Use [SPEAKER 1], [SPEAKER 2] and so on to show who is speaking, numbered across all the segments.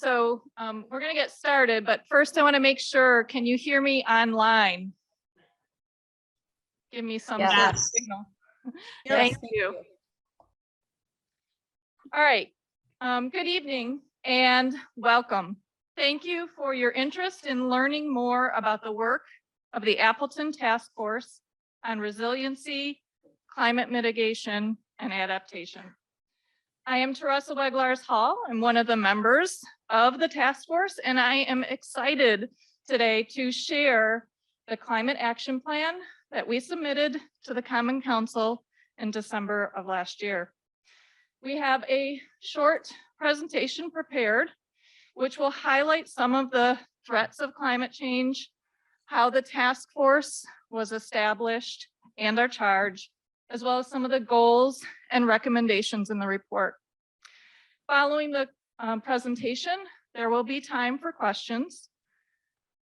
[SPEAKER 1] So we're going to get started, but first I want to make sure, can you hear me online? Give me some sort of signal.
[SPEAKER 2] Yes.
[SPEAKER 1] Thank you. All right. Good evening and welcome. Thank you for your interest in learning more about the work of the Appleton Task Force on Resiliency, Climate Mitigation, and Adaptation. I am Teresa Weglars-Hall. I'm one of the members of the task force, and I am excited today to share the climate action plan that we submitted to the Common Council in December of last year. We have a short presentation prepared, which will highlight some of the threats of climate change, how the task force was established and our charge, as well as some of the goals and recommendations in the report. Following the presentation, there will be time for questions.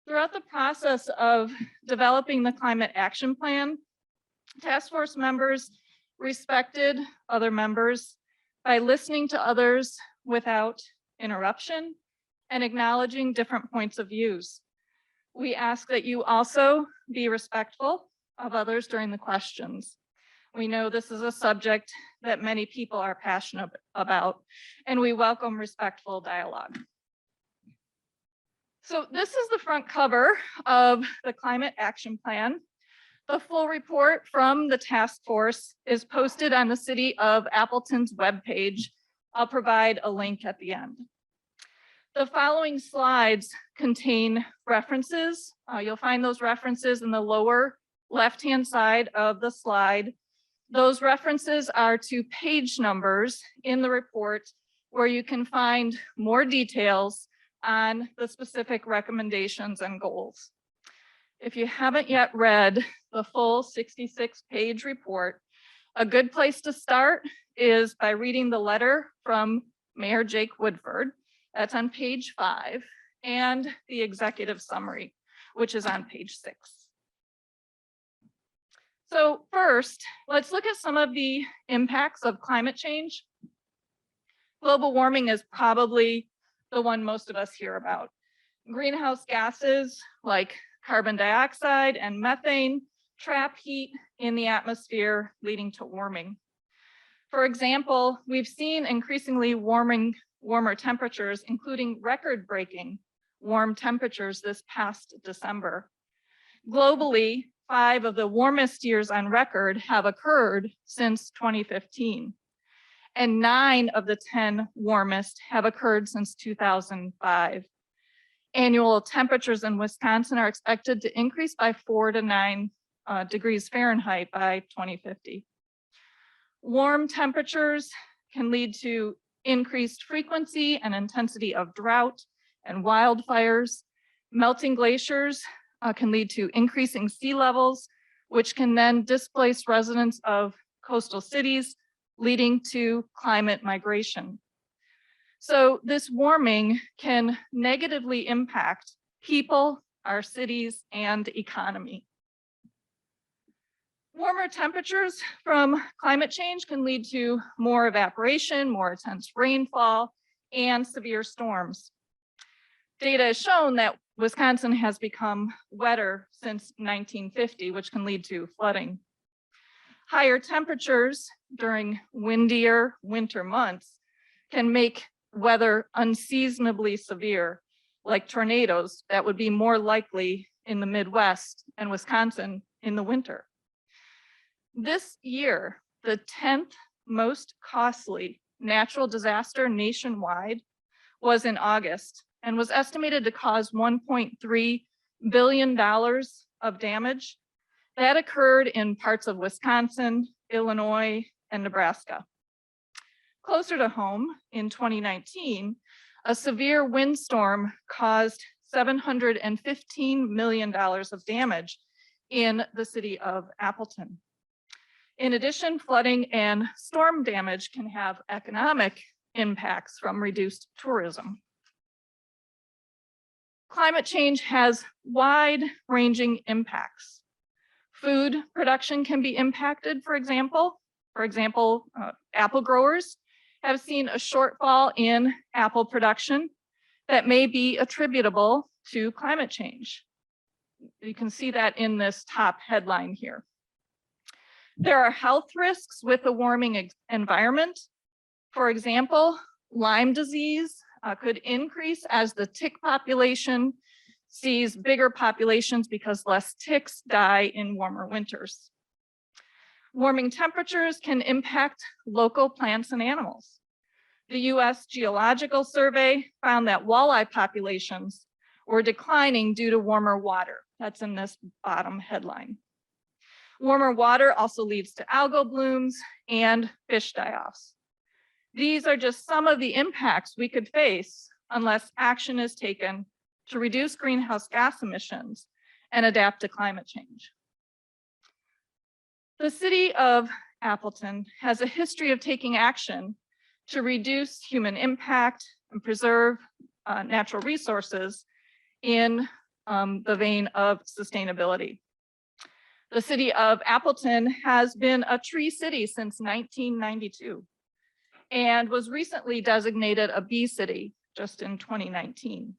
[SPEAKER 1] Throughout the process of developing the climate action plan, task force members respected other members by listening to others without interruption and acknowledging different points of views. We ask that you also be respectful of others during the questions. We know this is a subject that many people are passionate about, and we welcome respectful dialogue. So this is the front cover of the Climate Action Plan. The full report from the task force is posted on the City of Appleton's webpage. I'll provide a link at the end. The following slides contain references. You'll find those references in the lower left-hand side of the slide. Those references are to page numbers in the report where you can find more details on the specific recommendations and goals. If you haven't yet read the full 66-page report, a good place to start is by reading the letter from Mayor Jake Woodford. That's on page 5, and the executive summary, which is on page 6. So first, let's look at some of the impacts of climate change. Global warming is probably the one most of us hear about. Greenhouse gases like carbon dioxide and methane trap heat in the atmosphere, leading to warming. For example, we've seen increasingly warmer temperatures, including record-breaking warm temperatures this past December. Globally, 5 of the warmest years on record have occurred since 2015, and 9 of the 10 warmest have occurred since 2005. Annual temperatures in Wisconsin are expected to increase by 4 to 9 degrees Fahrenheit by 2050. Warm temperatures can lead to increased frequency and intensity of drought and wildfires. Melting glaciers can lead to increasing sea levels, which can then displace residents of coastal cities, leading to climate migration. So this warming can negatively impact people, our cities, and economy. Warmer temperatures from climate change can lead to more evaporation, more intense rainfall, and severe storms. Data has shown that Wisconsin has become wetter since 1950, which can lead to flooding. Higher temperatures during windier winter months can make weather unseasonably severe, like tornadoes that would be more likely in the Midwest and Wisconsin in the winter. This year, the 10th most costly natural disaster nationwide was in August and was estimated to cause $1.3 billion of damage. That occurred in parts of Wisconsin, Illinois, and Nebraska. Closer to home, in 2019, a severe windstorm caused $715 million of damage in the city of Appleton. In addition, flooding and storm damage can have economic impacts from reduced tourism. Climate change has wide-ranging impacts. Food production can be impacted, for example. Apple growers have seen a shortfall in apple production that may be attributable to climate change. You can see that in this top headline here. There are health risks with the warming environment. For example, Lyme disease could increase as the tick population sees bigger populations because less ticks die in warmer winters. Warming temperatures can impact local plants and animals. The US Geological Survey found that walleye populations were declining due to warmer water. That's in this bottom headline. Warmer water also leads to algal blooms and fish die-offs. These are just some of the impacts we could face unless action is taken to reduce greenhouse gas emissions and adapt to climate change. The city of Appleton has a history of taking action to reduce human impact and preserve natural resources in the vein of sustainability. The city of Appleton has been a tree city since 1992 and was recently designated a bee city just in 2019.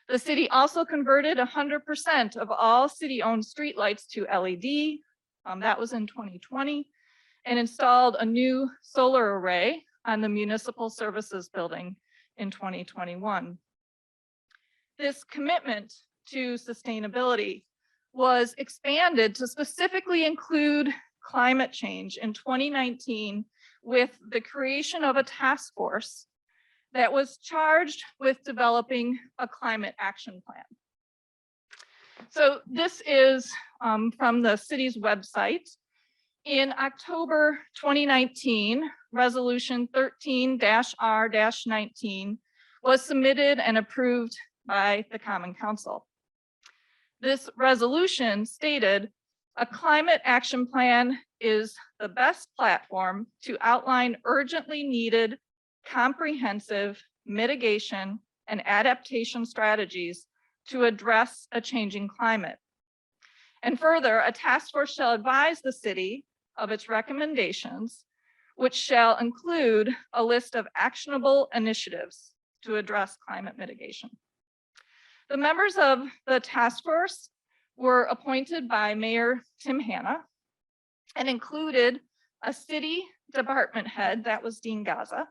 [SPEAKER 1] The city also converted 100% of all city-owned streetlights to LED. That was in 2020, and installed a new solar array on the Municipal Services Building in 2021. This commitment to sustainability was expanded to specifically include climate change in 2019 with the creation of a task force that was charged with developing a climate action plan. So this is from the city's website. In October 2019, Resolution 13-R-19 was submitted and approved by the Common Council. This resolution stated, a climate action plan is the best platform to outline urgently needed, comprehensive mitigation and adaptation strategies to address a changing climate. And further, a task force shall advise the city of its recommendations, which shall include a list of actionable initiatives to address climate mitigation. The members of the task force were appointed by Mayor Tim Hanna and included a city department head, that was Dean Gaza,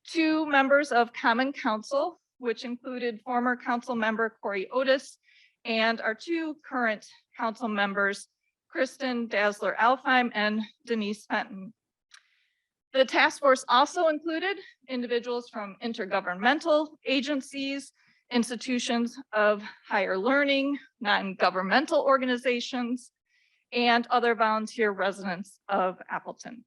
[SPEAKER 1] 2 members of Common Council, which included former council member Corey Otis, and our 2 current council members, Kristen Dassler-Alfheim and Denise Fenton. The task force also included individuals from intergovernmental agencies, institutions of higher learning, non-governmental organizations, and other volunteer residents of Appleton.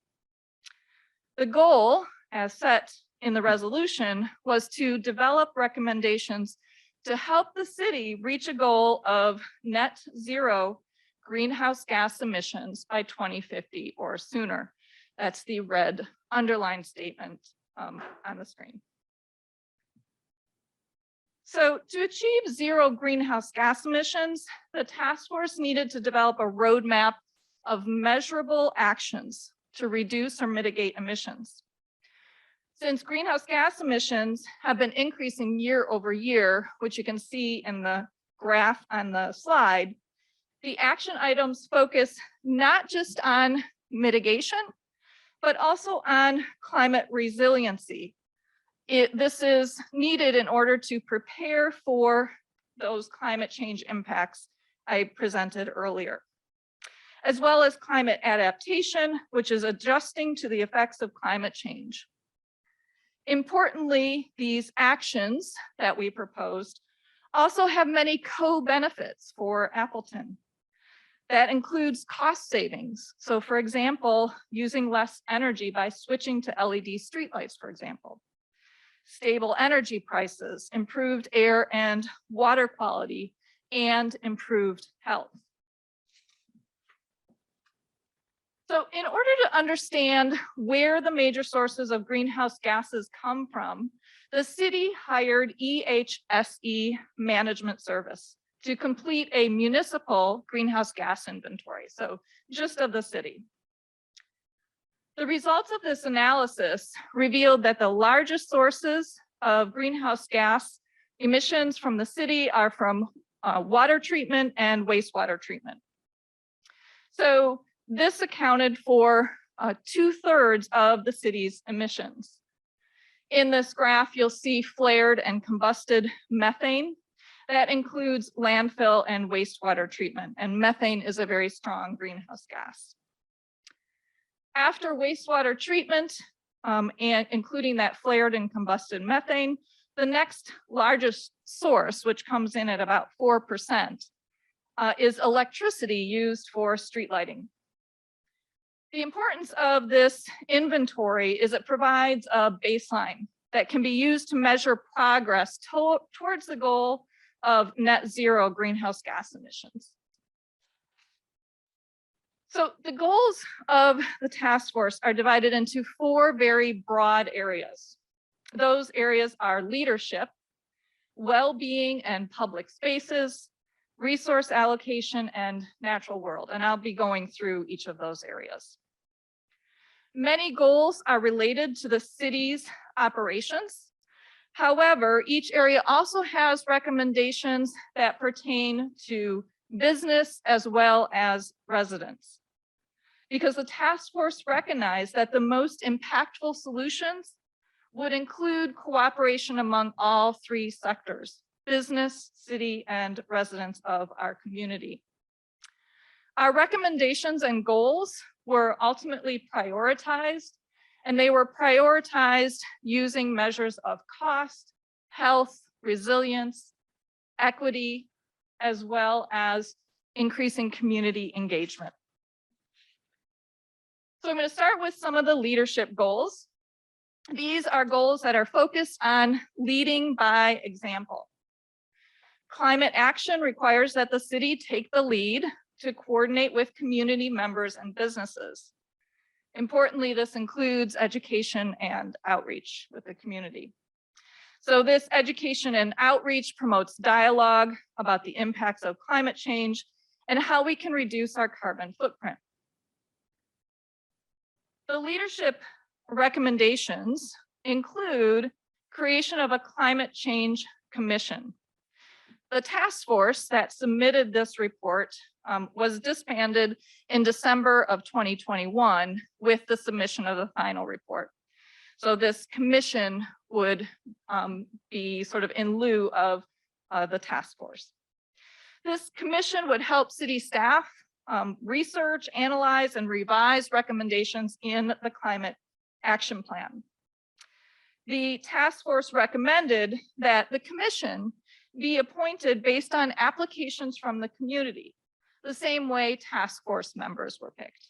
[SPEAKER 1] The goal, as set in the resolution, was to develop recommendations to help the city reach a goal of net zero greenhouse gas emissions by 2050 or sooner. That's the red underlined statement on the screen. So to achieve zero greenhouse gas emissions, the task force needed to develop a roadmap of measurable actions to reduce or mitigate emissions. Since greenhouse gas emissions have been increasing year over year, which you can see in the graph on the slide, the action items focus not just on mitigation, but also on climate resiliency. This is needed in order to prepare for those climate change impacts I presented earlier, as well as climate adaptation, which is adjusting to the effects of climate change. Importantly, these actions that we proposed also have many co-benefits for Appleton. That includes cost savings. So for example, using less energy by switching to LED streetlights, for example. Stable energy prices, improved air and water quality, and improved health. So in order to understand where the major sources of greenhouse gases come from, the city hired EHSE Management Service to complete a municipal greenhouse gas inventory, so just of the city. The results of this analysis revealed that the largest sources of greenhouse gas emissions from the city are from water treatment and wastewater treatment. So this accounted for 2/3 of the city's emissions. In this graph, you'll see flared and combusted methane. That includes landfill and wastewater treatment, and methane is a very strong greenhouse gas. After wastewater treatment, and including that flared and combusted methane, the next largest source, which comes in at about 4%, is electricity used for street lighting. The importance of this inventory is it provides a baseline that can be used to measure progress towards the goal of net zero greenhouse gas emissions. So the goals of the task force are divided into 4 very broad areas. Those areas are leadership, well-being and public spaces, resource allocation, and natural world. And I'll be going through each of those areas. Many goals are related to the city's operations. However, each area also has recommendations that pertain to business as well as residents. Because the task force recognized that the most impactful solutions would include cooperation among all 3 sectors: business, city, and residents of our community. Our recommendations and goals were ultimately prioritized, and they were prioritized using measures of cost, health, resilience, equity, as well as increasing community engagement. So I'm going to start with some of the leadership goals. These are goals that are focused on leading by example. Climate action requires that the city take the lead to coordinate with community members and businesses. Importantly, this includes education and outreach with the community. So this education and outreach promotes dialogue about the impacts of climate change and how we can reduce our carbon footprint. The leadership recommendations include creation of a climate change commission. The task force that submitted this report was disbanded in December of 2021 with the submission of the final report. So this commission would be sort of in lieu of the task force. This commission would help city staff research, analyze, and revise recommendations in the climate action plan. The task force recommended that the commission be appointed based on applications from the community, the same way task force members were picked.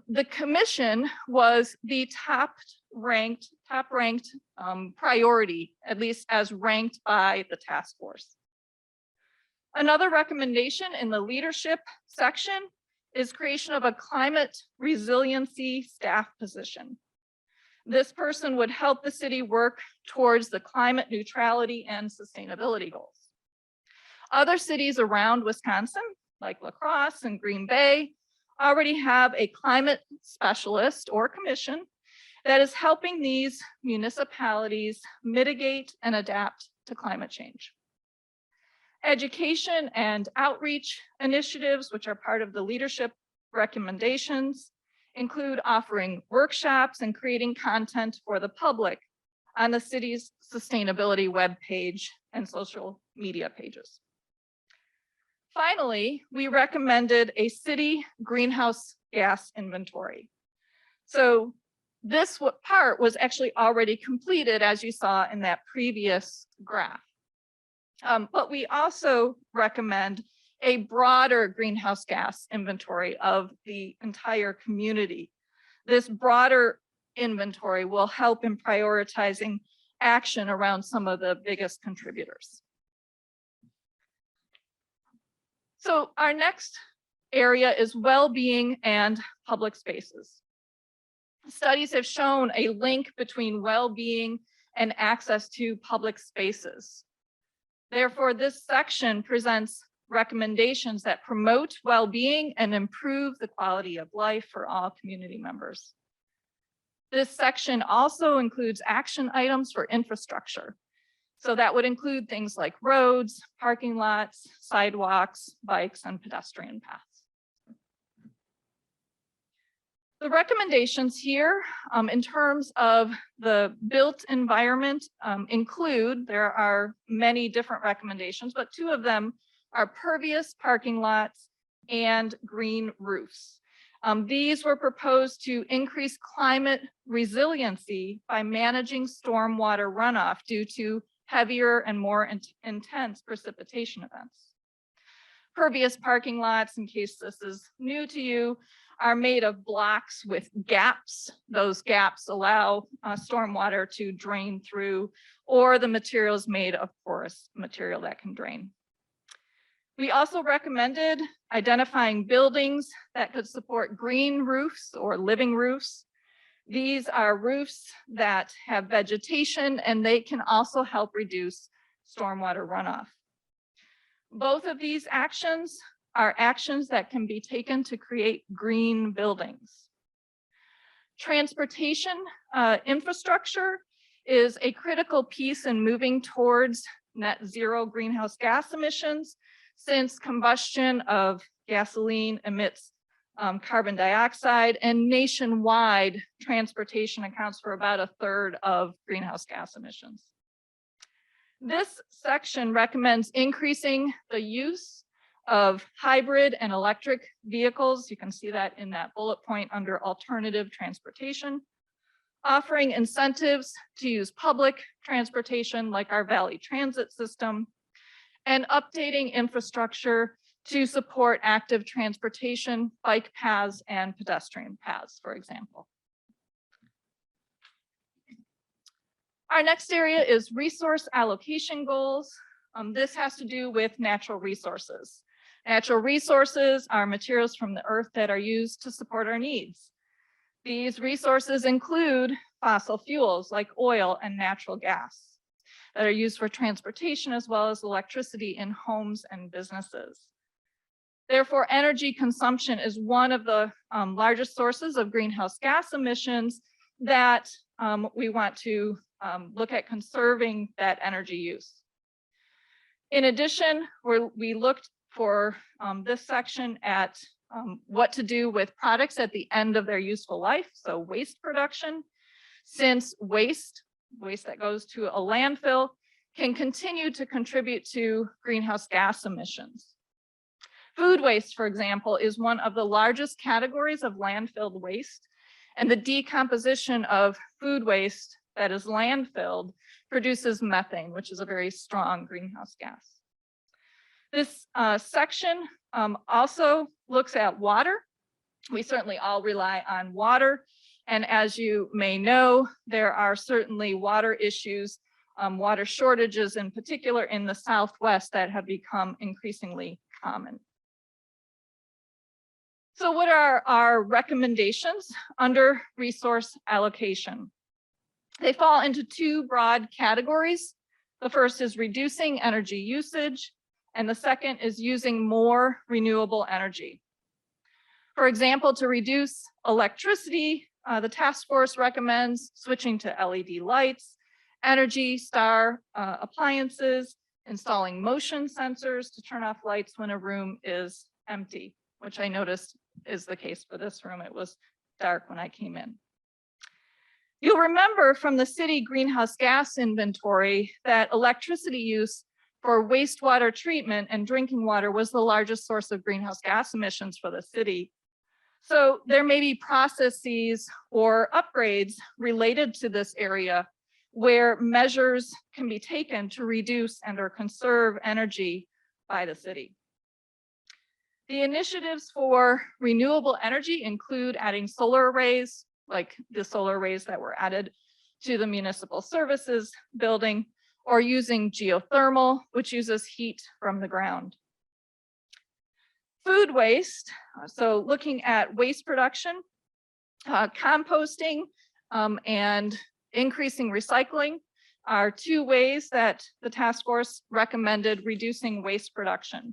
[SPEAKER 1] The commission was the top ranked priority, at least as ranked by the task force. Another recommendation in the leadership section is creation of a climate resiliency staff position. This person would help the city work towards the climate neutrality and sustainability goals. Other cities around Wisconsin, like La Crosse and Green Bay, already have a climate specialist or commission that is helping these municipalities mitigate and adapt to climate change. Education and outreach initiatives, which are part of the leadership recommendations, include offering workshops and creating content for the public on the city's sustainability webpage and social media pages. Finally, we recommended a city greenhouse gas inventory. So this part was actually already completed, as you saw in that previous graph. But we also recommend a broader greenhouse gas inventory of the entire community. This broader inventory will help in prioritizing action around some of the biggest contributors. So our next area is well-being and public spaces. Studies have shown a link between well-being and access to public spaces. Therefore, this section presents recommendations that promote well-being and improve the quality of life for all community members. This section also includes action items for infrastructure. So that would include things like roads, parking lots, sidewalks, bikes, and pedestrian paths. The recommendations here in terms of the built environment include, there are many different recommendations, but two of them are pervious parking lots and green roofs. These were proposed to increase climate resiliency by managing stormwater runoff due to heavier and more intense precipitation events. Pervious parking lots, in case this is new to you, are made of blocks with gaps. Those gaps allow stormwater to drain through, or the material is made of porous material that can drain. We also recommended identifying buildings that could support green roofs or living roofs. These are roofs that have vegetation, and they can also help reduce stormwater runoff. Both of these actions are actions that can be taken to create green buildings. Transportation infrastructure is a critical piece in moving towards net zero greenhouse gas emissions, since combustion of gasoline emits carbon dioxide, and nationwide transportation accounts for about 1/3 of greenhouse gas emissions. This section recommends increasing the use of hybrid and electric vehicles. You can see that in that bullet point under alternative transportation, offering incentives to use public transportation like our Valley Transit system, and updating infrastructure to support active transportation, bike paths, and pedestrian paths, for example. Our next area is resource allocation goals. This has to do with natural resources. Natural resources are materials from the earth that are used to support our needs. These resources include fossil fuels like oil and natural gas that are used for transportation, as well as electricity in homes and businesses. Therefore, energy consumption is one of the largest sources of greenhouse gas emissions that we want to look at conserving that energy use. In addition, we looked for this section at what to do with products at the end of their useful life, so waste production, since waste that goes to a landfill can continue to contribute to greenhouse gas emissions. Food waste, for example, is one of the largest categories of landfilled waste, and the decomposition of food waste that is landfilled produces methane, which is a very strong greenhouse gas. This section also looks at water. We certainly all rely on water, and as you may know, there are certainly water issues, water shortages in particular in the Southwest that have become increasingly common. So what are our recommendations under resource allocation? They fall into two broad categories. The first is reducing energy usage, and the second is using more renewable energy. For example, to reduce electricity, the task force recommends switching to LED lights, Energy Star appliances, installing motion sensors to turn off lights when a room is empty, which I noticed is the case for this room. It was dark when I came in. You'll remember from the city greenhouse gas inventory that electricity use for wastewater treatment and drinking water was the largest source of greenhouse gas emissions for the city. So there may be processes or upgrades related to this area where measures can be taken to reduce and or conserve energy by the city. The initiatives for renewable energy include adding solar arrays, like the solar arrays that were added to the municipal services building, or using geothermal, which uses heat from the ground. Food waste, so looking at waste production, composting, and increasing recycling are two ways that the task force recommended reducing waste production.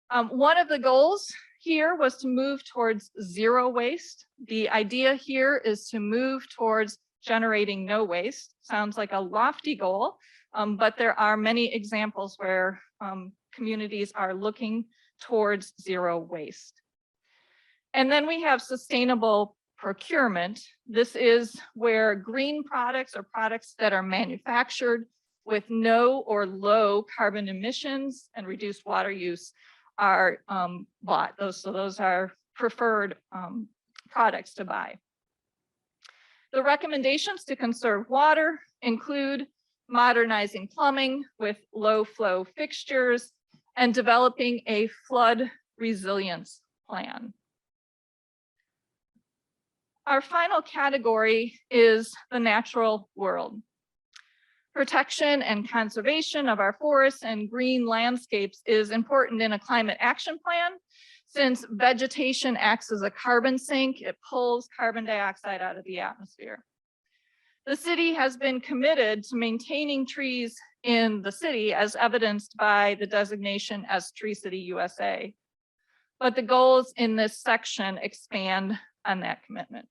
[SPEAKER 1] One of the goals here was to move towards zero waste. The idea here is to move towards generating no waste. Sounds like a lofty goal, but there are many examples where communities are looking towards zero waste. And then we have sustainable procurement. This is where green products or products that are manufactured with no or low carbon emissions and reduced water use are bought. Those are preferred products to buy. The recommendations to conserve water include modernizing plumbing with low flow fixtures and developing a flood resilience plan. Our final category is the natural world. Protection and conservation of our forests and green landscapes is important in a climate action plan. Since vegetation acts as a carbon sink, it pulls carbon dioxide out of the atmosphere. The city has been committed to maintaining trees in the city as evidenced by the designation as Tree City USA. But the goals in this section expand on that commitment.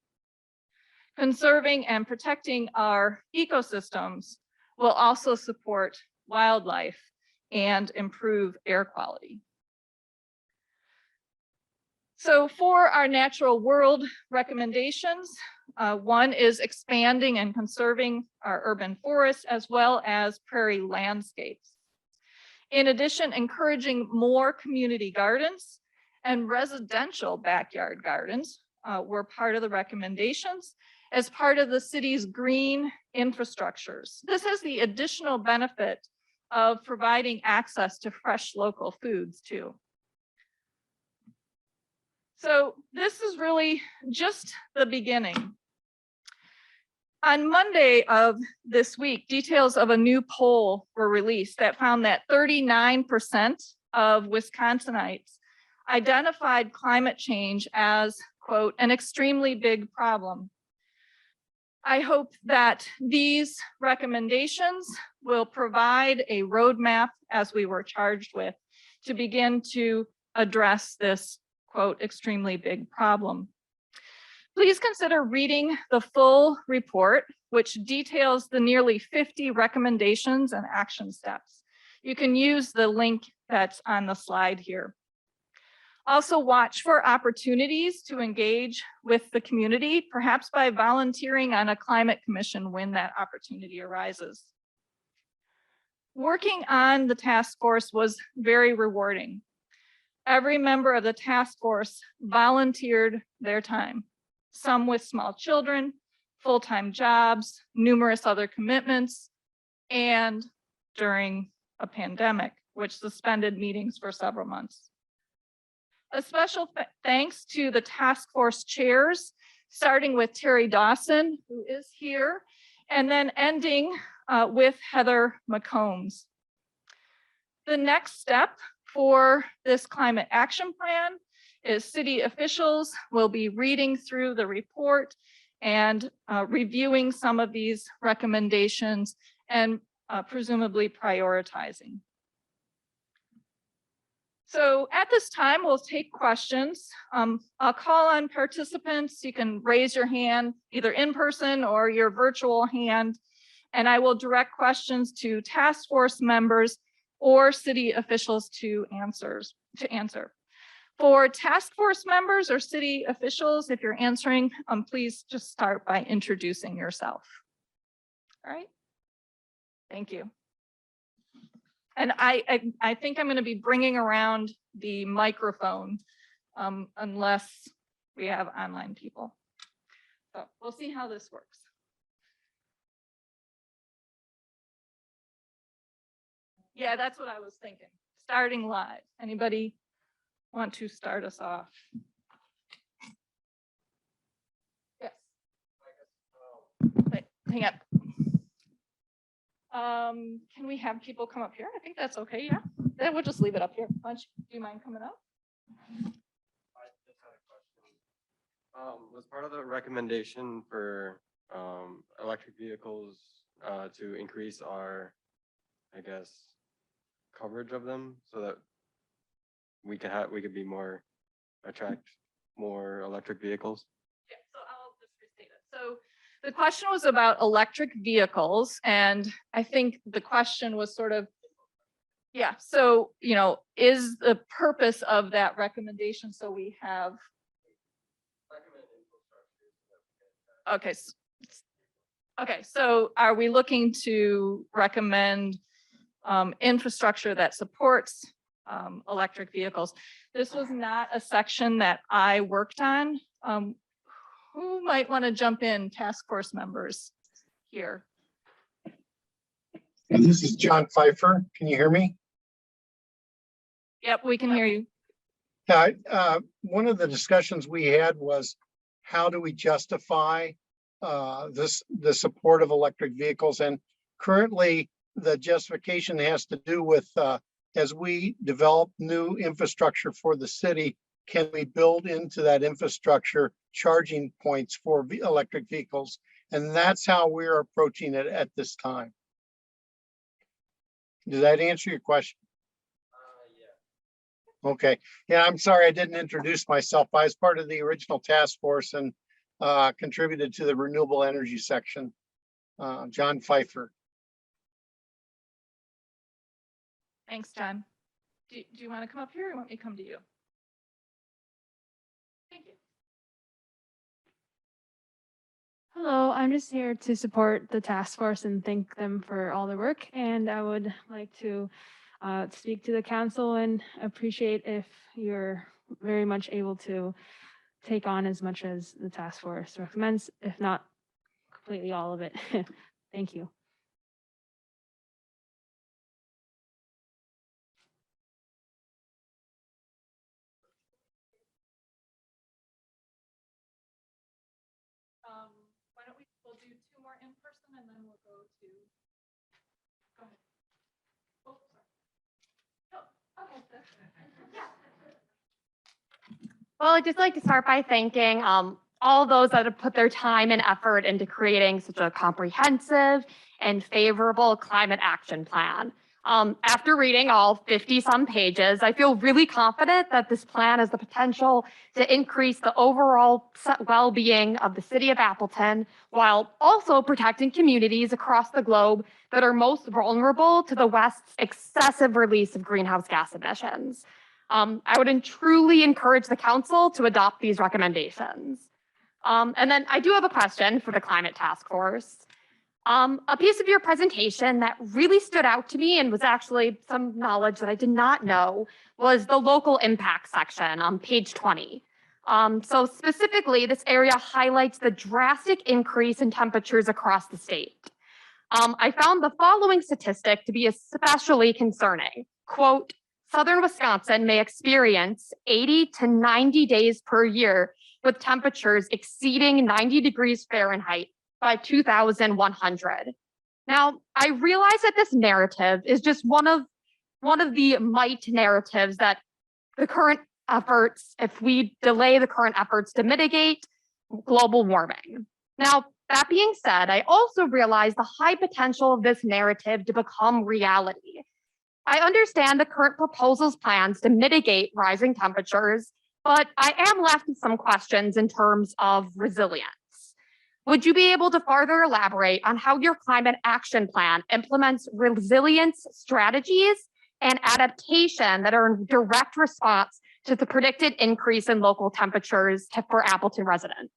[SPEAKER 1] Conserving and protecting our ecosystems will also support wildlife and improve air quality. So for our natural world recommendations, one is expanding and conserving our urban forests as well as prairie landscapes. In addition, encouraging more community gardens and residential backyard gardens were part of the recommendations as part of the city's green infrastructures. This has the additional benefit of providing access to fresh local foods too. So this is really just the beginning. On Monday of this week, details of a new poll were released that found that 39% of Wisconsinites identified climate change as, quote, an extremely big problem. I hope that these recommendations will provide a roadmap, as we were charged with, to begin to address this, quote, extremely big problem. Please consider reading the full report, which details the nearly 50 recommendations and action steps. You can use the link that's on the slide here. Also watch for opportunities to engage with the community, perhaps by volunteering on a climate commission when that opportunity arises. Working on the task force was very rewarding. Every member of the task force volunteered their time, some with small children, full-time jobs, numerous other commitments, and during a pandemic, which suspended meetings for several months. A special thanks to the task force chairs, starting with Terry Dawson, who is here, and then ending with Heather McCombs. The next step for this climate action plan is city officials will be reading through the report and reviewing some of these recommendations and presumably prioritizing. So at this time, we'll take questions. I'll call on participants. You can raise your hand either in person or your virtual hand, and I will direct questions to task force members or city officials to answer. For task force members or city officials, if you're answering, please just start by introducing yourself. All right, thank you. And I think I'm going to be bringing around the microphone unless we have online people. So we'll see how this works. Yeah, that's what I was thinking. Starting live. Anybody want to start us off? Yes. Wait, hang up. Can we have people come up here? I think that's okay, yeah. Then we'll just leave it up here. Do you mind coming up?
[SPEAKER 2] I just had a question. Was part of the recommendation for electric vehicles to increase our, I guess, coverage of them so that we could be attract more electric vehicles?
[SPEAKER 1] Yeah, so I'll just restate it. So the question was about electric vehicles, and I think the question was sort of, yeah, so, you know, is the purpose of that recommendation, so we have, okay. Okay, so are we looking to recommend infrastructure that supports electric vehicles? This was not a section that I worked on. Who might want to jump in, task force members here?
[SPEAKER 3] And this is John Pfeiffer. Can you hear me?
[SPEAKER 1] Yep, we can hear you.
[SPEAKER 3] One of the discussions we had was how do we justify the support of electric vehicles? And currently the justification has to do with as we develop new infrastructure for the city, can we build into that infrastructure charging points for electric vehicles? And that's how we're approaching it at this time. Does that answer your question?
[SPEAKER 2] Yeah.
[SPEAKER 3] Okay. Yeah, I'm sorry I didn't introduce myself. I was part of the original task force and contributed to the renewable energy section. John Pfeiffer.
[SPEAKER 1] Thanks, John. Do you want to come up here or want me to come to you? Thank you.
[SPEAKER 4] Hello, I'm just here to support the task force and thank them for all the work. And I would like to speak to the council and appreciate if you're very much able to take on as much as the task force recommends, if not completely all of it. Thank you.
[SPEAKER 1] Why don't we'll do two more in person and then we'll go to, go ahead. Oh, sorry. Oh, okay. Yeah.
[SPEAKER 5] Well, I'd just like to start by thanking all those that have put their time and effort into creating such a comprehensive and favorable climate action plan. After reading all 50-some pages, I feel really confident that this plan has the potential to increase the overall well-being of the city of Appleton, while also protecting communities across the globe that are most vulnerable to the West's excessive release of greenhouse gas emissions. I would truly encourage the council to adopt these recommendations. And then I do have a question for the Climate Task Force. A piece of your presentation that really stood out to me and was actually some knowledge that I did not know was the local impact section on page 20. So specifically, this area highlights the drastic increase in temperatures across the state. I found the following statistic to be especially concerning. Quote, Southern Wisconsin may experience 80 to 90 days per year with temperatures exceeding 90 degrees Fahrenheit by 2100. Now, I realize that this narrative is just one of the might narratives that the current efforts, if we delay the current efforts to mitigate global warming. Now, that being said, I also realize the high potential of this narrative to become reality. I understand the current proposal's plans to mitigate rising temperatures, but I am left with some questions in terms of resilience. Would you be able to further elaborate on how your climate action plan implements resilience strategies and adaptation that are in direct response to the predicted increase in local temperatures for Appleton residents?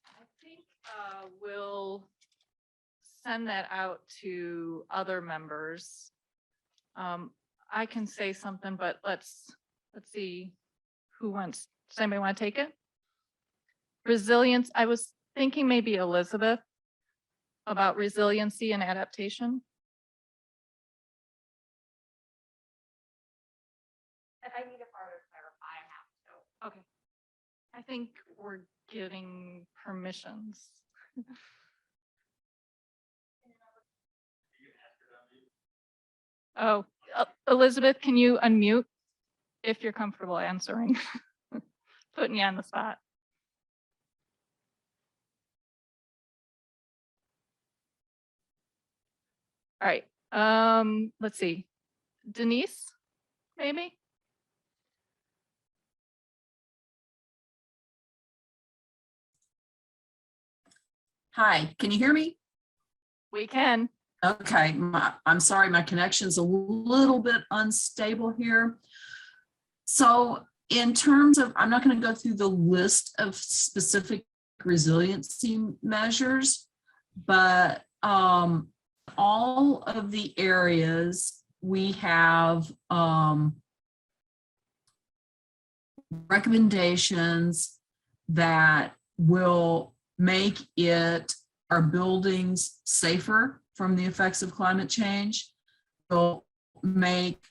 [SPEAKER 1] I think we'll send that out to other members. I can say something, but let's see who wants. Does anybody want to take it? Resilience. I was thinking maybe Elizabeth about resiliency and adaptation.
[SPEAKER 5] If I need to further clarify, I have to.
[SPEAKER 1] Okay. I think we're getting permissions. Oh, Elizabeth, can you unmute if you're comfortable answering? Putting you on the spot. All right. Let's see. Denise, maybe?
[SPEAKER 6] Hi, can you hear me?
[SPEAKER 1] We can.
[SPEAKER 6] Okay, I'm sorry, my connection's a little bit unstable here. So in terms of, I'm not going to go through the list of specific resiliency measures, but all of the areas we have recommendations that will make our buildings safer from the effects of climate change, will make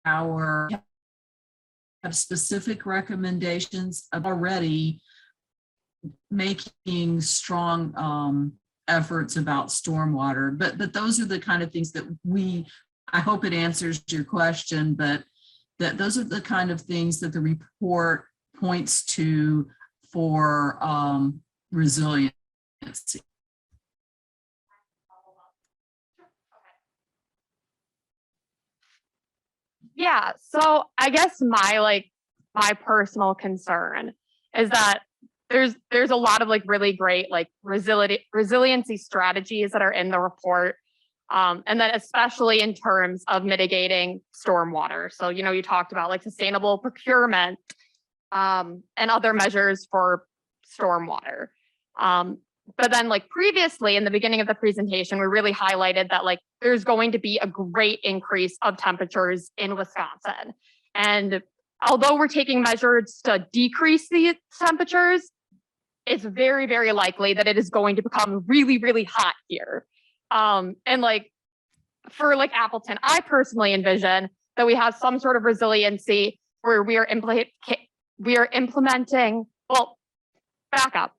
[SPEAKER 6] have specific recommendations of already making strong efforts about stormwater. But those are the kind of things that I hope it answers your question, but that those are the kind of things that the report points to for resiliency.
[SPEAKER 5] Yeah, so I guess my personal concern is that there's a lot of really great resiliency strategies that are in the report. And then especially in terms of mitigating stormwater. So, you talked about sustainable procurement and other measures for stormwater. But then previously in the beginning of the presentation, we really highlighted that there's going to be a great increase of temperatures in Wisconsin. And although we're taking measures to decrease the temperatures, it's very, very likely that it is going to become really, really hot here. And for Appleton, I personally envision that we have some sort of resiliency where we are implementing, well, back up.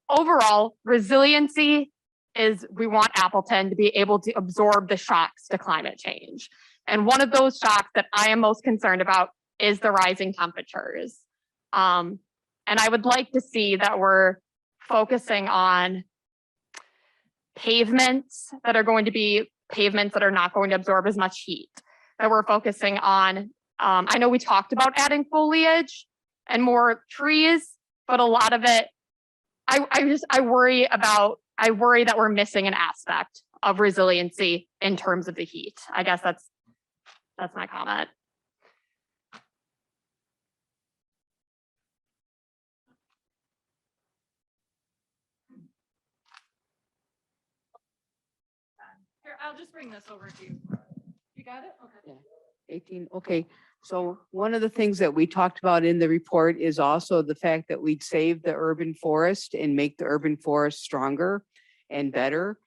[SPEAKER 5] Overall, resiliency is we want Appleton to be able to absorb the shocks to climate change. And one of those shocks that I am most concerned about is the rising temperatures. And I would like to see that we're focusing on pavements that are going to be pavements that are not going to absorb as much heat, that we're focusing on. I know we talked about adding foliage and more trees, but a lot of it, I worry that we're missing an aspect of resiliency in terms of the heat. I guess that's my comment.
[SPEAKER 1] Here, I'll just bring this over to you. You got it? Okay.
[SPEAKER 7] 18, okay. So one of the things that we talked about in the report is also the fact that we'd save the urban forest and make the urban forest stronger and better.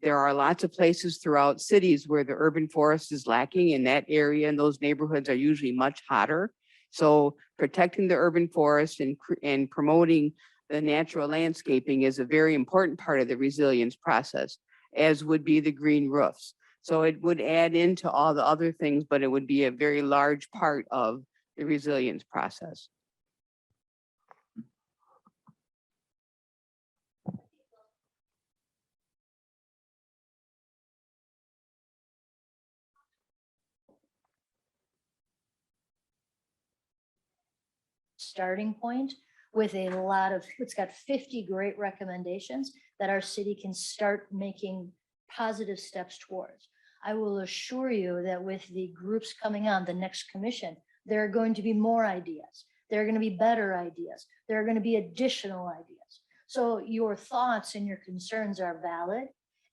[SPEAKER 7] There are lots of places throughout cities where the urban forest is lacking in that area, and those neighborhoods are usually much hotter. So protecting the urban forest and promoting the natural landscaping is a very important part of the resilience process, as would be the green roofs. So it would add into all the other things, but it would be a very large part of the resilience process.
[SPEAKER 8] Starting point with it's got 50 great recommendations that our city can start making positive steps towards. I will assure you that with the groups coming on the next commission, there are going to be more ideas. There are going to be better ideas. There are going to be additional ideas. So your thoughts and your concerns are valid,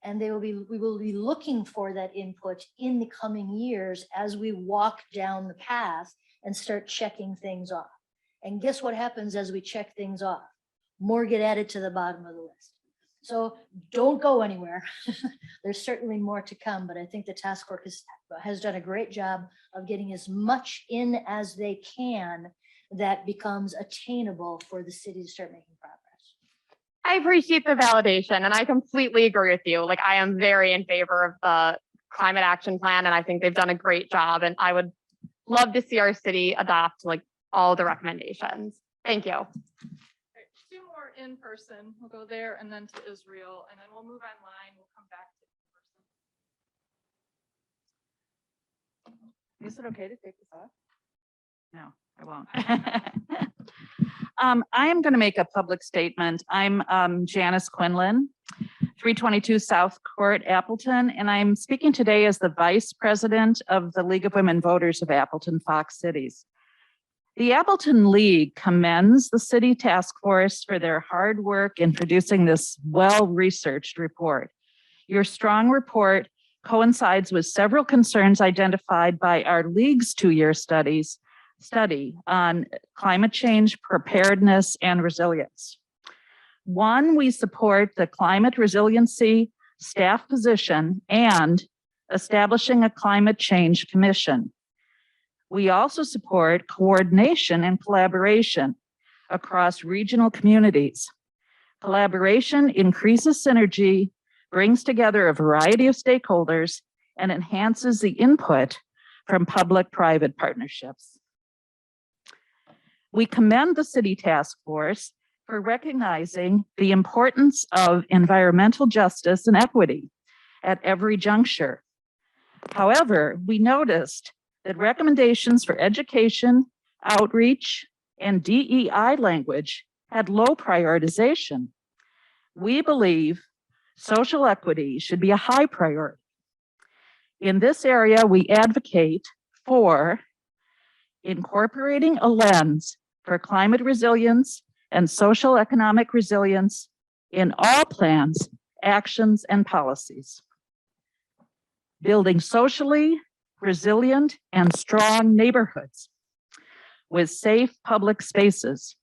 [SPEAKER 8] and we will be looking for that input in the coming years as we walk down the path and start checking things off. And guess what happens as we check things off? More get added to the bottom of the list. So don't go anywhere. There's certainly more to come, but I think the task force has done a great job of getting as much in as they can that becomes attainable for the city to start making progress.
[SPEAKER 5] I appreciate the validation, and I completely agree with you. I am very in favor of the climate action plan, and I think they've done a great job, and I would love to see our city adopt all the recommendations. Thank you.
[SPEAKER 1] Two more in person. We'll go there and then to Israel, and then we'll move online. We'll come back to in person.
[SPEAKER 9] Is it okay to take this off? No, I won't. I am going to make a public statement. I'm Janice Quinlan, 322 South Court, Appleton, and I'm speaking today as the Vice President of the League of Women Voters of Appleton Fox Cities. The Appleton League commends the City Task Force for their hard work in producing this well-researched report. Your strong report coincides with several concerns identified by our League's two-year study on climate change, preparedness, and resilience. One, we support the climate resiliency staff position and establishing a climate change commission. We also support coordination and collaboration across regional communities. Collaboration increases synergy, brings together a variety of stakeholders, and enhances the input from public-private partnerships. We commend the City Task Force for recognizing the importance of environmental justice and equity at every juncture. However, we noticed that recommendations for education, outreach, and DEI language had low prioritization. We believe social equity should be a high priority. In this area, we advocate for incorporating a lens for climate resilience and social economic resilience in all plans, actions, and policies. Building socially resilient and strong neighborhoods with safe public spaces,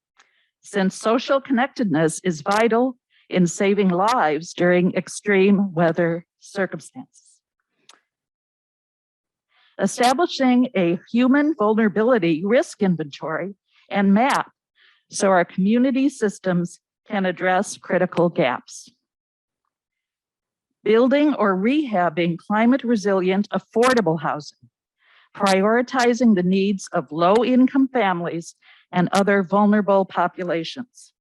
[SPEAKER 9] since social connectedness is vital in saving lives during extreme weather circumstances. Establishing a human vulnerability risk inventory and map so our community systems can address critical gaps. Building or rehabbing climate resilient, affordable housing, prioritizing the needs of low-income families and other vulnerable populations.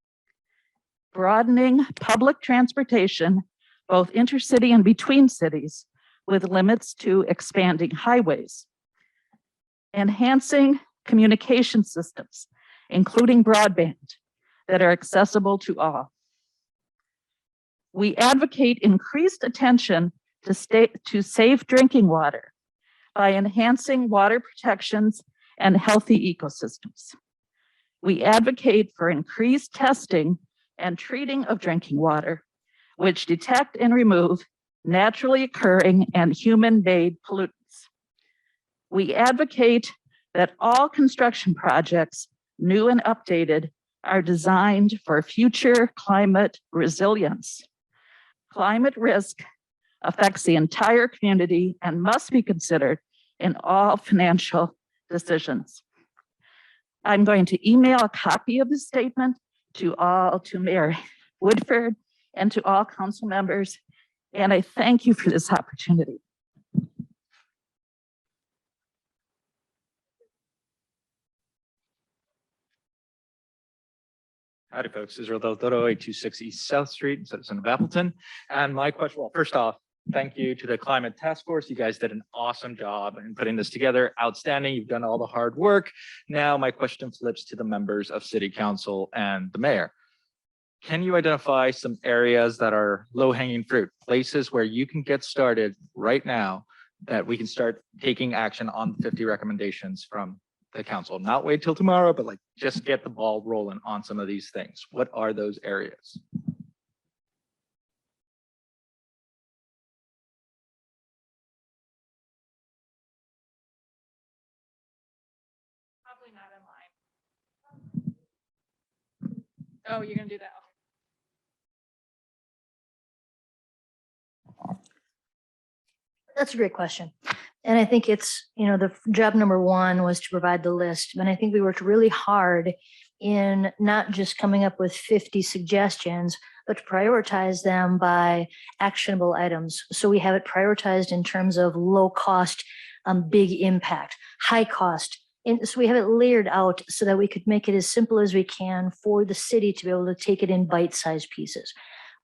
[SPEAKER 9] Broadening public transportation, both intercity and between cities, with limits to expanding highways. Enhancing communication systems, including broadband, that are accessible to all. We advocate increased attention to safe drinking water by enhancing water protections and healthy ecosystems. We advocate for increased testing and treating of drinking water, which detect and remove naturally occurring and human-made pollutants. We advocate that all construction projects, new and updated, are designed for future climate resilience. Climate risk affects the entire community and must be considered in all financial decisions. I'm going to email a copy of the statement to Mayor Woodford and to all council members, and I thank you for this opportunity.
[SPEAKER 10] Howdy, folks. Israel Del Toro, 826 East South Street, citizen of Appleton. And my question, well, first off, thank you to the Climate Task Force. You guys did an awesome job in putting this together. Outstanding. You've done all the hard work. Now, my question flips to the members of City Council and the mayor. Can you identify some areas that are low-hanging fruit, places where you can get started right now that we can start taking action on the 50 recommendations from the council? Not wait till tomorrow, but like just get the ball rolling on some of these things. What are those areas?
[SPEAKER 1] Probably not in line. Oh, you're gonna do that.
[SPEAKER 8] That's a great question. And I think it's, the job number one was to provide the list. And I think we worked really hard in not just coming up with 50 suggestions, but to prioritize them by actionable items. So we have it prioritized in terms of low cost, big impact, high cost. And so we have it layered out so that we could make it as simple as we can for the city to be able to take it in bite-sized pieces.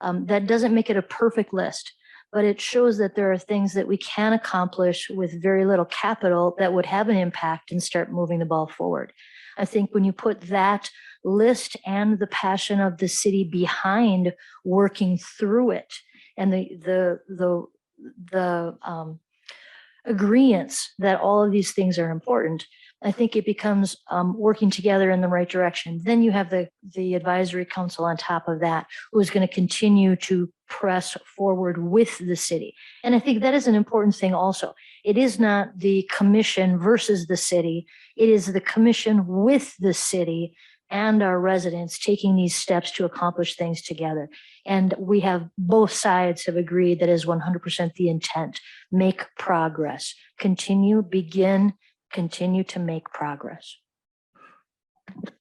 [SPEAKER 8] That doesn't make it a perfect list, but it shows that there are things that we can accomplish with very little capital that would have an impact and start moving the ball forward. I think when you put that list and the passion of the city behind working through it, and the agreeance that all of these things are important, I think it becomes working together in the right direction. Then you have the advisory council on top of that, who is going to continue to press forward with the city. And I think that is an important thing also. It is not the commission versus the city. It is the commission with the city and our residents taking these steps to accomplish things together. And we have, both sides have agreed that is 100% the intent. Make progress, continue to make progress.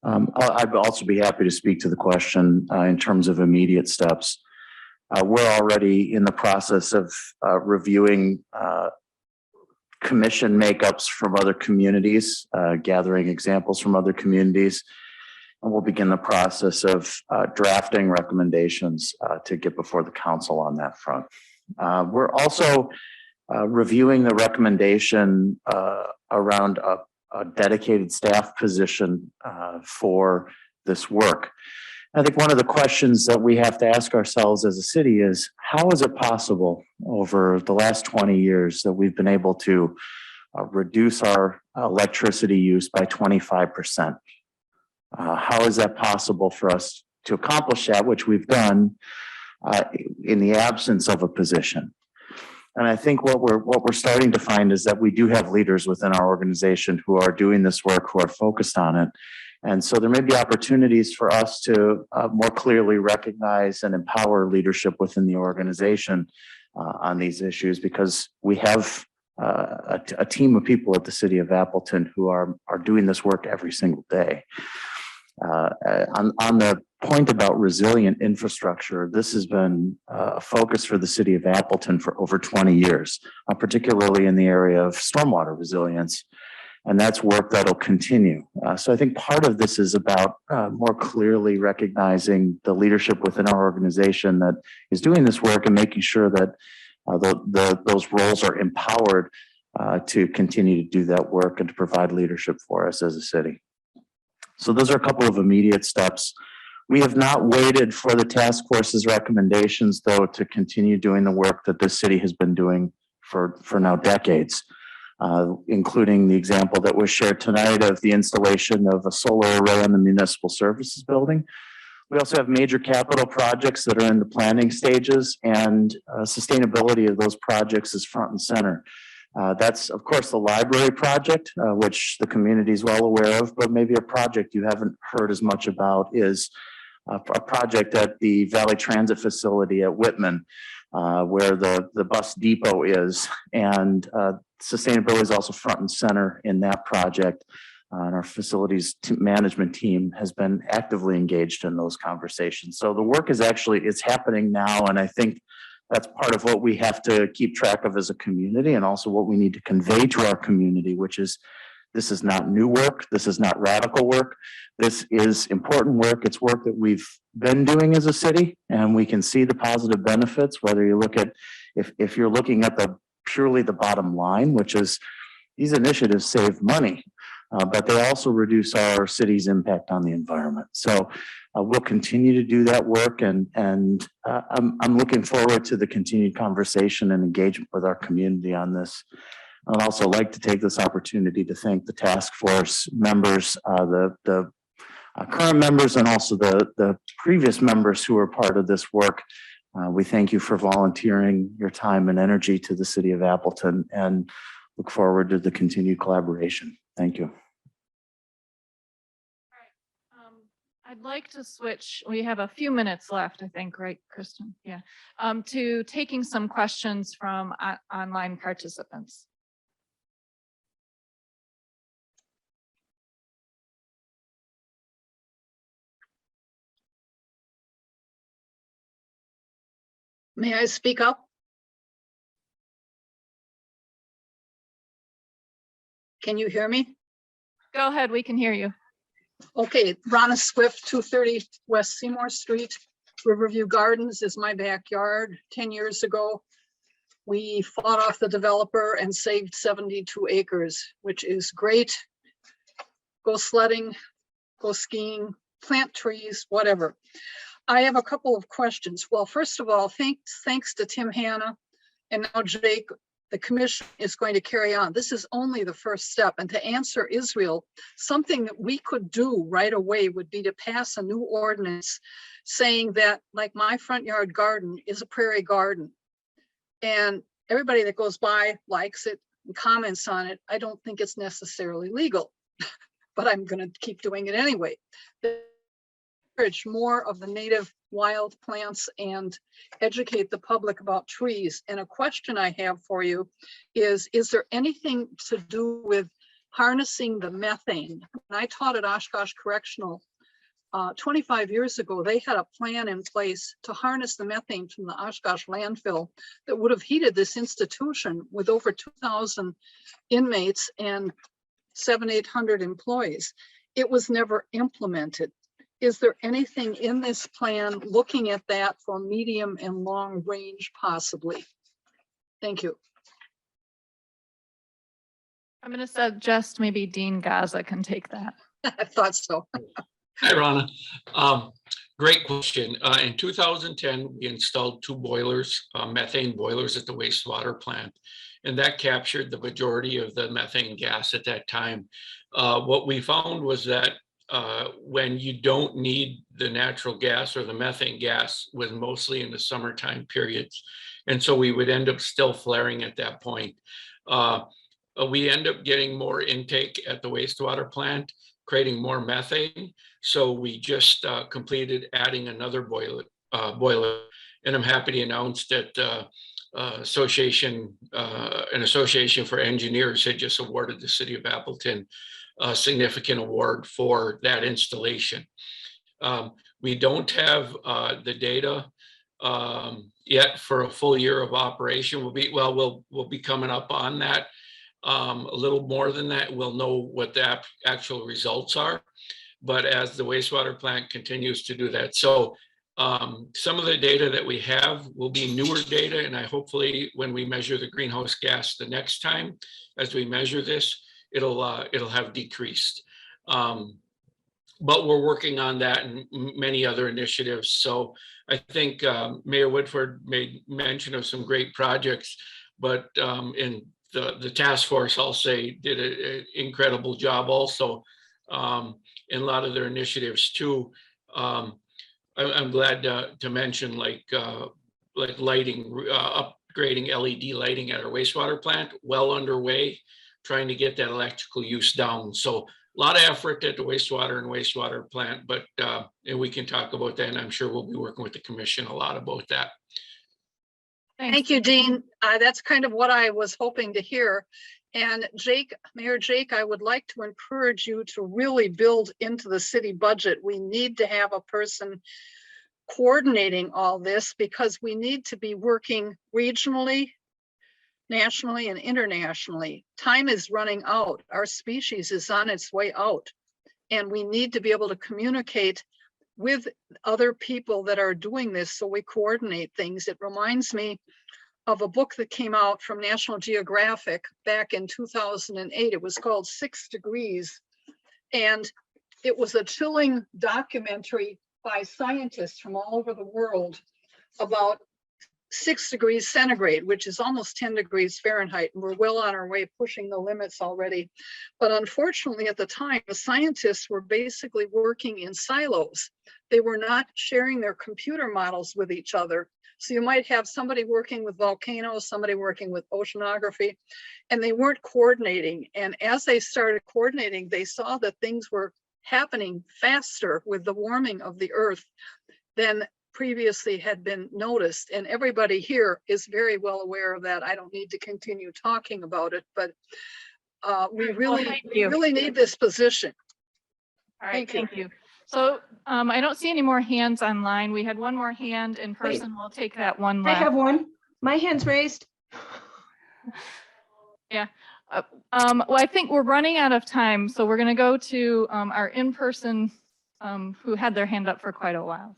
[SPEAKER 11] I'd also be happy to speak to the question in terms of immediate steps. We're already in the process of reviewing commission makeups from other communities, gathering examples from other communities. And we'll begin the process of drafting recommendations to get before the council on that front. We're also reviewing the recommendation around a dedicated staff position for this work. I think one of the questions that we have to ask ourselves as a city is, how is it possible over the last 20 years that we've been able to reduce our electricity use by 25%? How is that possible for us to accomplish that, which we've done in the absence of a position? And I think what we're starting to find is that we do have leaders within our organization who are doing this work, who are focused on it. And so there may be opportunities for us to more clearly recognize and empower leadership within the organization on these issues, because we have a team of people at the city of Appleton who are doing this work every single day. On the point about resilient infrastructure, this has been a focus for the city of Appleton for over 20 years, particularly in the area of stormwater resilience. And that's work that'll continue. So I think part of this is about more clearly recognizing the leadership within our organization that is doing this work and making sure that those roles are empowered to continue to do that work and to provide leadership for us as a city. So those are a couple of immediate steps. We have not waited for the task force's recommendations, though, to continue doing the work that this city has been doing for now decades, including the example that was shared tonight of the installation of a solar array on the municipal services building. We also have major capital projects that are in the planning stages, and sustainability of those projects is front and center. That's, of course, the library project, which the community is well aware of, but maybe a project you haven't heard as much about is a project at the Valley Transit Facility at Whitman, where the bus depot is, and sustainability is also front and center in that project. And our facilities management team has been actively engaged in those conversations. So the work is it's happening now, and I think that's part of what we have to keep track of as a community, and also what we need to convey to our community, which is, this is not new work. This is not radical work. This is important work. It's work that we've been doing as a city, and we can see the positive benefits, whether you look at, if you're looking at purely the bottom line, which is these initiatives save money, but they also reduce our city's impact on the environment. So we'll continue to do that work, and I'm looking forward to the continued conversation and engagement with our community on this. I'd also like to take this opportunity to thank the task force members, the current members, and also the previous members who are part of this work. We thank you for volunteering your time and energy to the city of Appleton, and look forward to the continued collaboration. Thank you.
[SPEAKER 1] I'd like to switch. We have a few minutes left, I think, right, Kristen? Yeah. To taking some questions from online participants.
[SPEAKER 12] May I speak up? Can you hear me?
[SPEAKER 1] Go ahead, we can hear you.
[SPEAKER 12] Okay, Ronna Swift, 230 West Seymour Street. Riverview Gardens is my backyard. 10 years ago, we fought off the developer and saved 72 acres, which is great. Go sledding, go skiing, plant trees, whatever. I have a couple of questions. Well, first of all, thanks to Tim Hanna and now Jake, the commission is going to carry on. This is only the first step. And to answer Israel, something that we could do right away would be to pass a new ordinance saying that, like, my front yard garden is a prairie garden. And everybody that goes by likes it and comments on it. I don't think it's necessarily legal, but I'm going to keep doing it anyway. Encourage more of the native wild plants and educate the public about trees. And a question I have for you is there anything to do with harnessing the methane? When I taught at Oshkosh Correctional 25 years ago, they had a plan in place to harness the methane from the Oshkosh landfill that would have heated this institution with over 2,000 inmates and 700-800 employees. It was never implemented. Is there anything in this plan looking at that for medium and long range possibly? Thank you.
[SPEAKER 1] I'm going to suggest maybe Dean Gaza can take that.
[SPEAKER 12] I thought so.
[SPEAKER 13] Hi, Ronna. Great question. In 2010, we installed 2 boilers, methane boilers at the wastewater plant, and that captured the majority of the methane gas at that time. What we found was that when you don't need the natural gas or the methane gas was mostly in the summertime periods. And so we would end up still flaring at that point. We end up getting more intake at the wastewater plant, creating more methane. So we just completed adding another boiler. And I'm happy to announce that an association for engineers had just awarded the city of Appleton a significant award for that installation. We don't have the data yet for a full year of operation. We'll be coming up on that. A little more than that, we'll know what the actual results are. But as the wastewater plant continues to do that, so some of the data that we have will be newer data, and I hopefully when we measure the greenhouse gas the next time, as we measure this, it'll have decreased. But we're working on that and many other initiatives. So I think Mayor Woodford made mention of some great projects, but in the task force, I'll say, did an incredible job also in a lot of their initiatives too. I'm glad to mention like lighting, upgrading LED lighting at our wastewater plant, well underway, trying to get that electrical use down. So a lot of effort at the wastewater plant, but and we can talk about that, and I'm sure we'll be working with the commission a lot about that.
[SPEAKER 12] Thank you, Dean. That's kind of what I was hoping to hear. And Jake, Mayor Jake, I would like to encourage you to really build into the city budget. We need to have a person coordinating all this because we need to be working regionally, nationally, and internationally. Time is running out. Our species is on its way out. And we need to be able to communicate with other people that are doing this so we coordinate things. It reminds me of a book that came out from National Geographic back in 2008. It was called 6 Degrees. And it was a chilling documentary by scientists from all over the world about 6 degrees centigrade, which is almost 10 degrees Fahrenheit. And we're well on our way pushing the limits already. But unfortunately, at the time, the scientists were basically working in silos. They were not sharing their computer models with each other. So you might have somebody working with volcanoes, somebody working with oceanography, and they weren't coordinating. And as they started coordinating, they saw that things were happening faster with the warming of the earth than previously had been noticed. And everybody here is very well aware of that. I don't need to continue talking about it, but we really need this position.
[SPEAKER 1] All right, thank you. So I don't see any more hands online. We had one more hand in person. We'll take that one
[SPEAKER 14] I
[SPEAKER 1] last.
[SPEAKER 14] have one. My hand's raised.
[SPEAKER 1] Yeah. Well, I think we're running out of time, so we're going to go to our in-person who had their hand up for quite a while.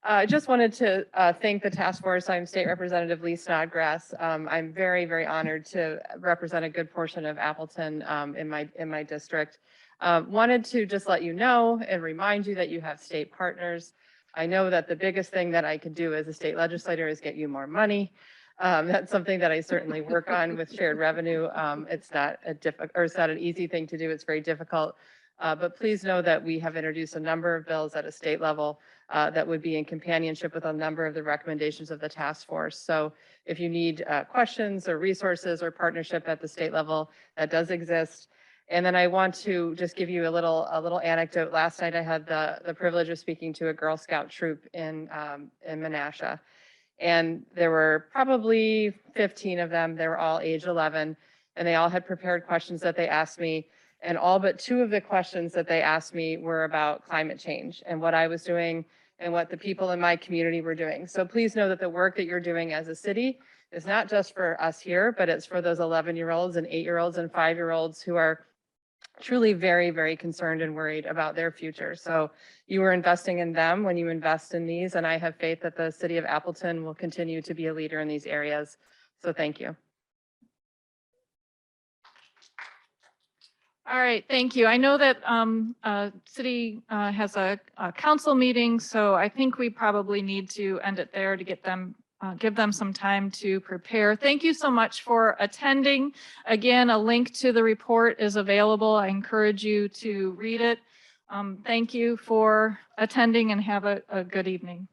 [SPEAKER 15] I just wanted to thank the task force. I'm State Representative Lee Snodgrass. I'm very, very honored to represent a good portion of Appleton in my district. Wanted to just let you know and remind you that you have state partners. I know that the biggest thing that I could do as a state legislator is get you more money. That's something that I certainly work on with shared revenue. It's not it's not an easy thing to do. It's very difficult. But please know that we have introduced a number of bills at a state level that would be in companionship with a number of the recommendations of the task force. So if you need questions or resources or partnership at the state level, that does exist. And then I want to just give you a little anecdote. Last night I had the privilege of speaking to a Girl Scout troop in Menasha. And there were probably 15 of them. They were all age 11, and they all had prepared questions that they asked me. And all but 2 of the questions that they asked me were about climate change and what I was doing and what the people in my community were doing. So please know that the work that you're doing as a city is not just for us here, but it's for those 11-year-olds and 8-year-olds and 5-year-olds who are truly very, very concerned and worried about their future. So you are investing in them when you invest in these, and I have faith that the city of Appleton will continue to be a leader in these areas. So thank you.
[SPEAKER 1] All right, thank you. I know that city has a council meeting, so I think we probably need to end it there to get them, give them some time to prepare. Thank you so much for attending. Again, a link to the report is available. I encourage you to read it. Thank you for attending and have a good evening.